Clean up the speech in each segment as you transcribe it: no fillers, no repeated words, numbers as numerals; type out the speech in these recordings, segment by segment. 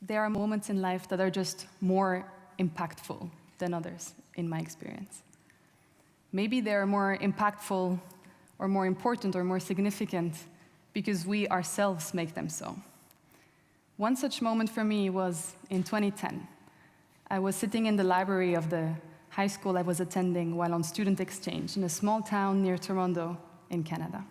there are moments in life that are just more impactful than others, in my experience. Maybe they're more impactful or more important or more significant because we ourselves make them so. One such moment for me was in 2010. I was sitting in the library of the high school I was attending while on student exchange in a small town near Toronto in Canada.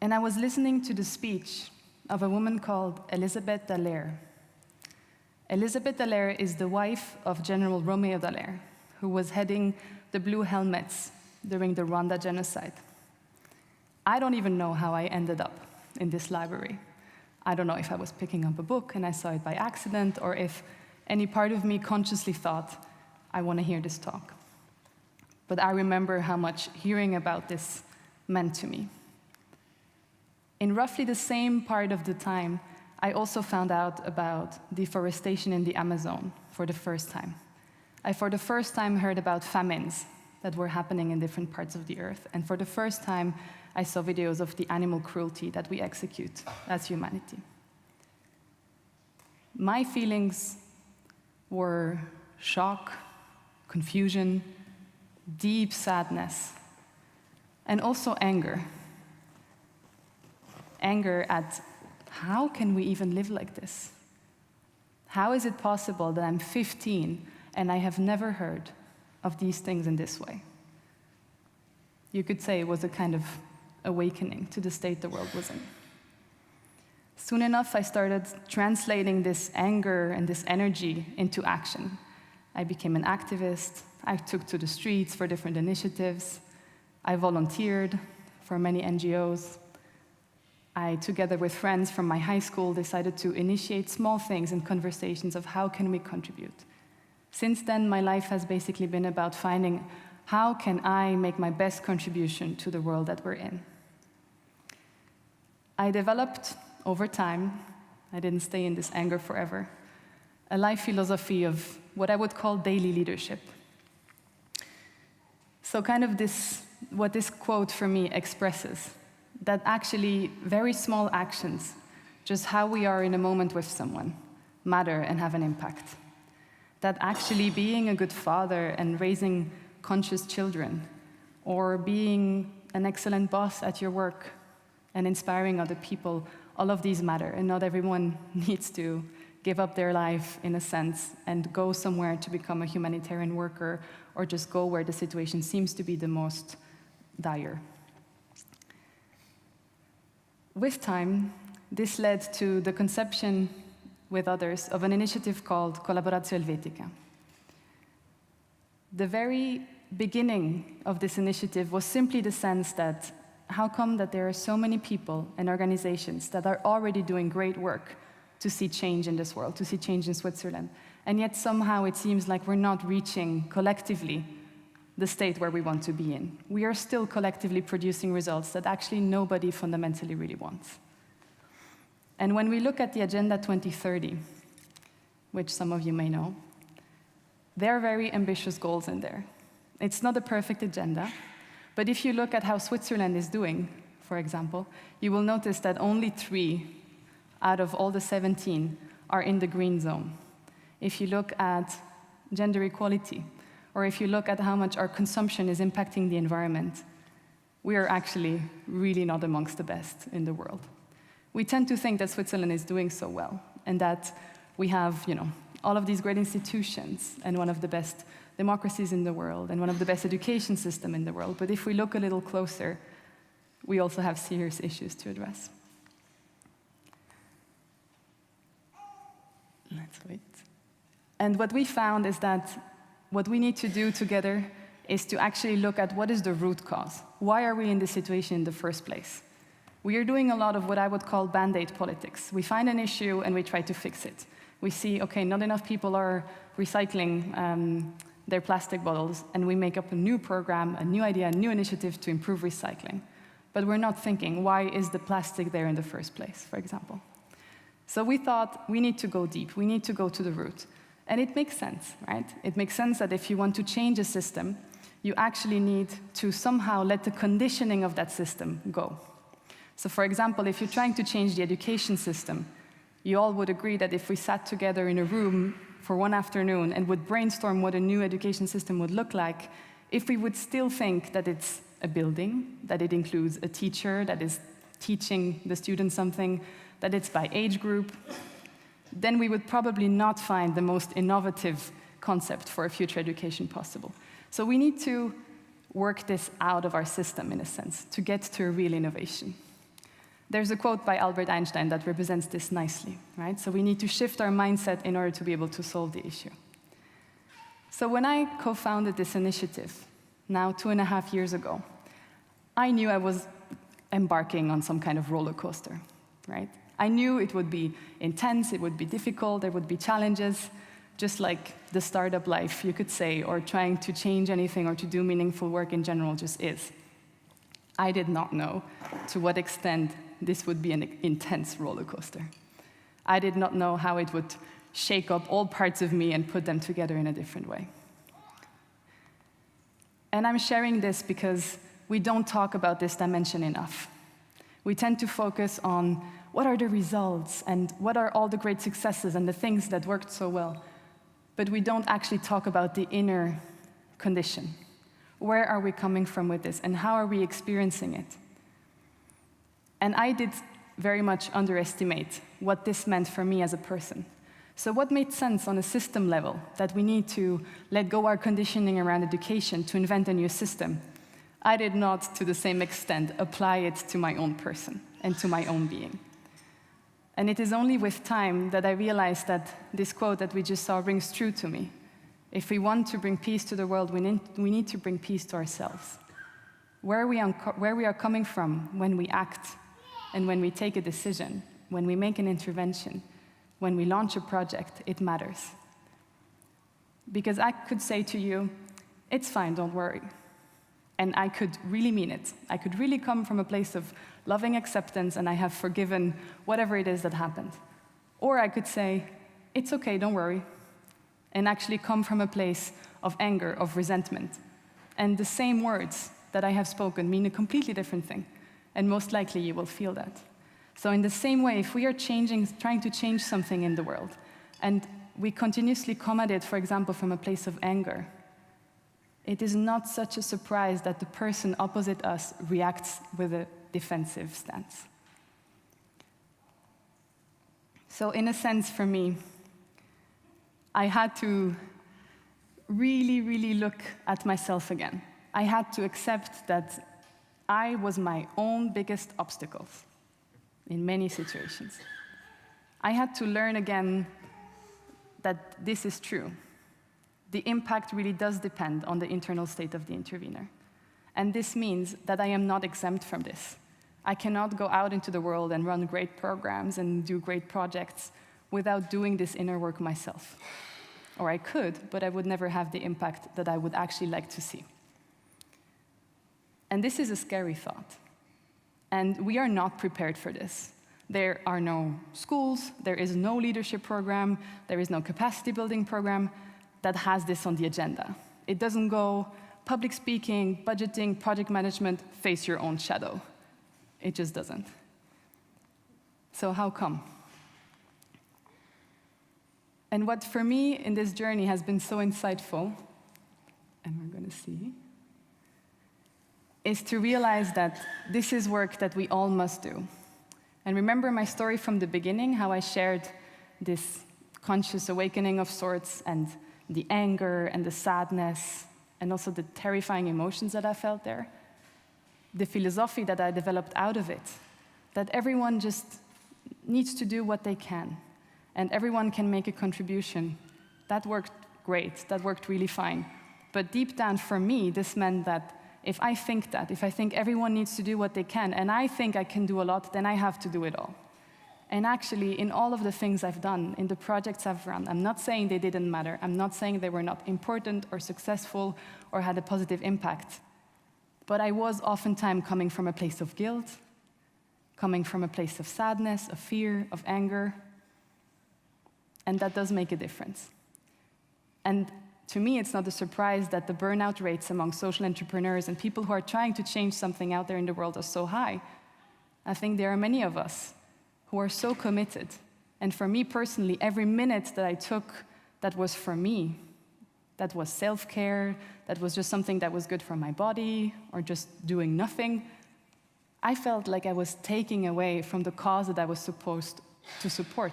And I was listening to the speech of a woman called Elizabeth Dallaire. Elizabeth Dallaire is the wife of General Romeo Dallaire, who was heading the Blue Helmets during the Rwanda genocide. I don't even know how I ended up in this library. I don't know if I was picking up a book and I saw it by accident, or if any part of me consciously thought, I want to hear this talk. But I remember how much hearing about this meant to me. In roughly the same part of the time, I also found out about deforestation in the Amazon for the first time. I, for the first time, heard about famines that were happening in different parts of the earth. And for the first time, I saw videos of the animal cruelty that we execute as humanity. My feelings were shock, confusion, deep sadness, and also anger. Anger at how can we even live like this? How is it possible that I'm 15 and I have never heard of these things in this way? You could say it was a kind of awakening to the state the world was in. Soon enough, I started translating this anger and this energy into action. I became an activist. I took to the streets for different initiatives. I volunteered for many NGOs. I, together with friends from my high school, decided to initiate small things and conversations of how can we contribute. Since then, my life has basically been about finding how can I make my best contribution to the world that we're in. I developed, over time, I didn't stay in this anger forever, a life philosophy of what I would call daily leadership. So kind of what this quote for me expresses, that actually very small actions, just how we are in a moment with someone, matter and have an impact. That actually being a good father and raising conscious children, or being an excellent boss at your work and inspiring other people, all of these matter, and not everyone needs to give up their life, in a sense, and go somewhere to become a humanitarian worker, or just go where the situation seems to be the most dire. With time, this led to the conception with others of an initiative called Collaboratio Helvetica. The very beginning of this initiative was simply the sense that how come that there are so many people and organizations that are already doing great work to see change in this world, to see change in Switzerland, and yet somehow it seems like we're not reaching collectively the state where we want to be in. We are still collectively producing results that actually nobody fundamentally really wants. And when we look at the Agenda 2030, which some of you may know, there are very ambitious goals in there. It's not a perfect agenda, but if you look at how Switzerland is doing, for example, you will notice that only 3 out of all the 17 are in the green zone. If you look at gender equality, or if you look at how much our consumption is impacting the environment, we are actually really not amongst the best in the world. We tend to think that Switzerland is doing so well, and that we have, all of these great institutions, and one of the best democracies in the world, and one of the best education systems in the world. But if we look a little closer, we also have serious issues to address. Let's wait. And what we found is that what we need to do together is to actually look at what is the root cause. Why are we in this situation in the first place? We are doing a lot of what I would call band-aid politics. We find an issue and we try to fix it. We see, okay, not enough people are recycling their plastic bottles, and we make up a new program, a new idea, a new initiative to improve recycling. But we're not thinking, why is the plastic there in the first place, for example? So we thought, we need to go deep. We need to go to the root. And it makes sense, right? It makes sense that if you want to change a system, you actually need to somehow let the conditioning of that system go. So for example, if you're trying to change the education system, You all would agree that if we sat together in a room for one afternoon and would brainstorm what a new education system would look like, if we would still think that it's a building, that it includes a teacher that is teaching the students something, that it's by age group, then we would probably not find the most innovative concept for a future education possible. So we need to work this out of our system, in a sense, to get to a real innovation. There's a quote by Albert Einstein that represents this nicely, right? So we need to shift our mindset in order to be able to solve the issue. So when I co-founded this initiative, now 2.5 years ago, I knew I was embarking on some kind of roller coaster, right? I knew it would be intense, it would be difficult, there would be challenges, just like the startup life, you could say, or trying to change anything or to do meaningful work in general just is. I did not know to what extent this would be an intense roller coaster. I did not know how it would shake up all parts of me and put them together in a different way. And I'm sharing this because we don't talk about this dimension enough. We tend to focus on what are the results and what are all the great successes and the things that worked so well. But we don't actually talk about the inner condition. Where are we coming from with this and how are we experiencing it? And I did very much underestimate what this meant for me as a person. So what made sense on a system level, that we need to let go our conditioning around education to invent a new system, I did not, to the same extent, apply it to my own person and to my own being. And it is only with time that I realized that this quote that we just saw rings true to me. If we want to bring peace to the world, we need to bring peace to ourselves. Where we are coming from when we act and when we take a decision, when we make an intervention, when we launch a project, it matters. Because I could say to you, it's fine, don't worry. And I could really mean it. I could really come from a place of loving acceptance and I have forgiven whatever it is that happened. Or I could say, it's okay, don't worry. And actually come from a place of anger, of resentment. And the same words that I have spoken mean a completely different thing. And most likely you will feel that. So in the same way, if we are trying to change something in the world, and we continuously come at it, for example, from a place of anger, it is not such a surprise that the person opposite us reacts with a defensive stance. So in a sense, for me, I had to really, really look at myself again. I had to accept that I was my own biggest obstacles in many situations. I had to learn again that this is true. The impact really does depend on the internal state of the intervener. And this means that I am not exempt from this. I cannot go out into the world and run great programs and do great projects without doing this inner work myself. Or I could, but I would never have the impact that I would actually like to see. And this is a scary thought. And we are not prepared for this. There are no schools, there is no leadership program, there is no capacity building program that has this on the agenda. It doesn't go public speaking, budgeting, project management, face your own shadow. It just doesn't. So how come? And what for me in this journey has been so insightful, and we're going to see, is to realize that this is work that we all must do. And remember my story from the beginning, how I shared this conscious awakening of sorts and the anger and the sadness and also the terrifying emotions that I felt there? The philosophy that I developed out of it, that everyone just needs to do what they can and everyone can make a contribution. That worked great, that worked really fine. But deep down for me, this meant that if I think everyone needs to do what they can, and I think I can do a lot, then I have to do it all. And actually, in all of the things I've done, in the projects I've run, I'm not saying they didn't matter. I'm not saying they were not important or successful or had a positive impact. But I was oftentimes coming from a place of guilt, coming from a place of sadness, of fear, of anger. And that does make a difference. And to me, it's not a surprise that the burnout rates among social entrepreneurs and people who are trying to change something out there in the world are so high. I think there are many of us who are so committed And for me personally, every minute that I took that was for me, that was self-care, that was just something that was good for my body, or just doing nothing, I felt like I was taking away from the cause that I was supposed to support.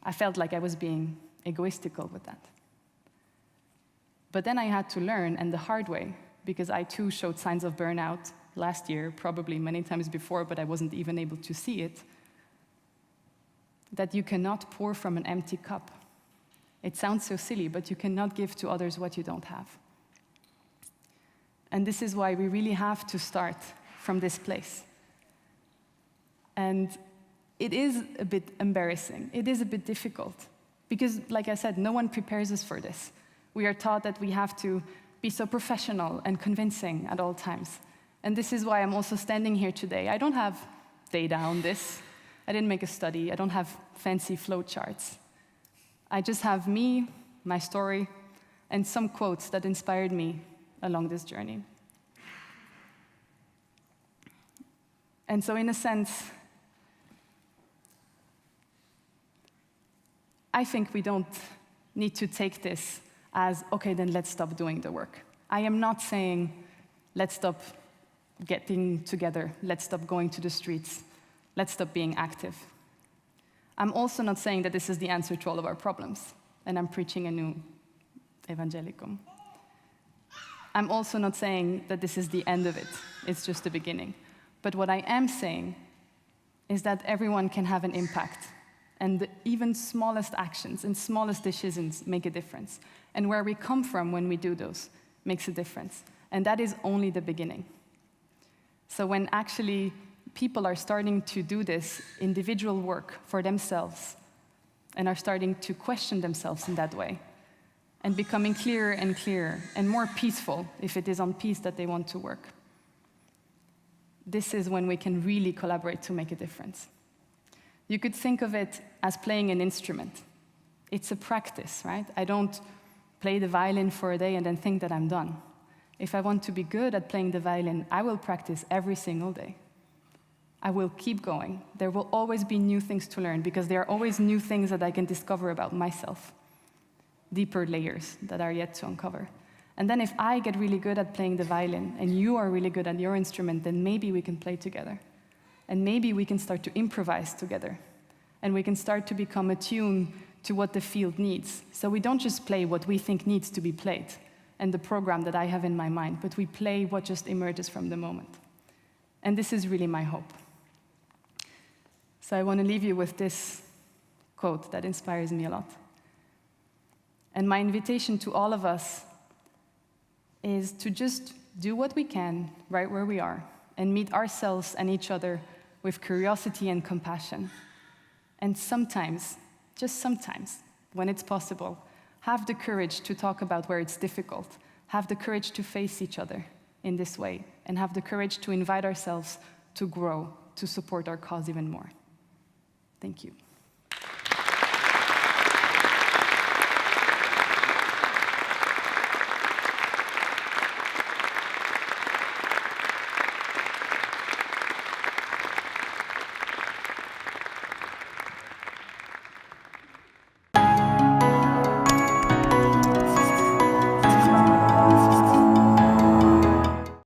I felt like I was being egoistical with that. But then I had to learn, and the hard way, because I too showed signs of burnout last year, probably many times before, but I wasn't even able to see it, that you cannot pour from an empty cup. It sounds so silly, but you cannot give to others what you don't have. And this is why we really have to start from this place. And it is a bit embarrassing. It is a bit difficult. Because, like I said, no one prepares us for this. We are taught that we have to be so professional and convincing at all times. And this is why I'm also standing here today. I don't have data on this. I didn't make a study. I don't have fancy flowcharts. I just have me, my story, and some quotes that inspired me along this journey. And so in a sense, I think we don't need to take this as, okay, then let's stop doing the work. I am not saying, let's stop getting together, let's stop going to the streets, let's stop being active. I'm also not saying that this is the answer to all of our problems, and I'm preaching a new evangelicum. I'm also not saying that this is the end of it, it's just the beginning. But what I am saying is that everyone can have an impact, and the even smallest actions and smallest decisions make a difference. And where we come from when we do those makes a difference. And that is only the beginning. So when actually people are starting to do this individual work for themselves and are starting to question themselves in that way and becoming clearer and clearer and more peaceful if it is on peace that they want to work, this is when we can really collaborate to make a difference. You could think of it as playing an instrument. It's a practice, right? I don't play the violin for a day and then think that I'm done. If I want to be good at playing the violin, I will practice every single day. I will keep going. There will always be new things to learn because there are always new things that I can discover about myself, deeper layers that are yet to uncover. And then if I get really good at playing the violin and you are really good at your instrument, then maybe we can play together. And maybe we can start to improvise together. And we can start to become attuned to what the field needs. So we don't just play what we think needs to be played and the program that I have in my mind, but we play what just emerges from the moment. And this is really my hope. So I want to leave you with this quote that inspires me a lot. And my invitation to all of us is to just do what we can right where we are and meet ourselves and each other with curiosity and compassion. And sometimes, just sometimes, when it's possible, have the courage to talk about where it's difficult, have the courage to face each other in this way, and have the courage to invite ourselves to grow, to support our cause even more. Thank you.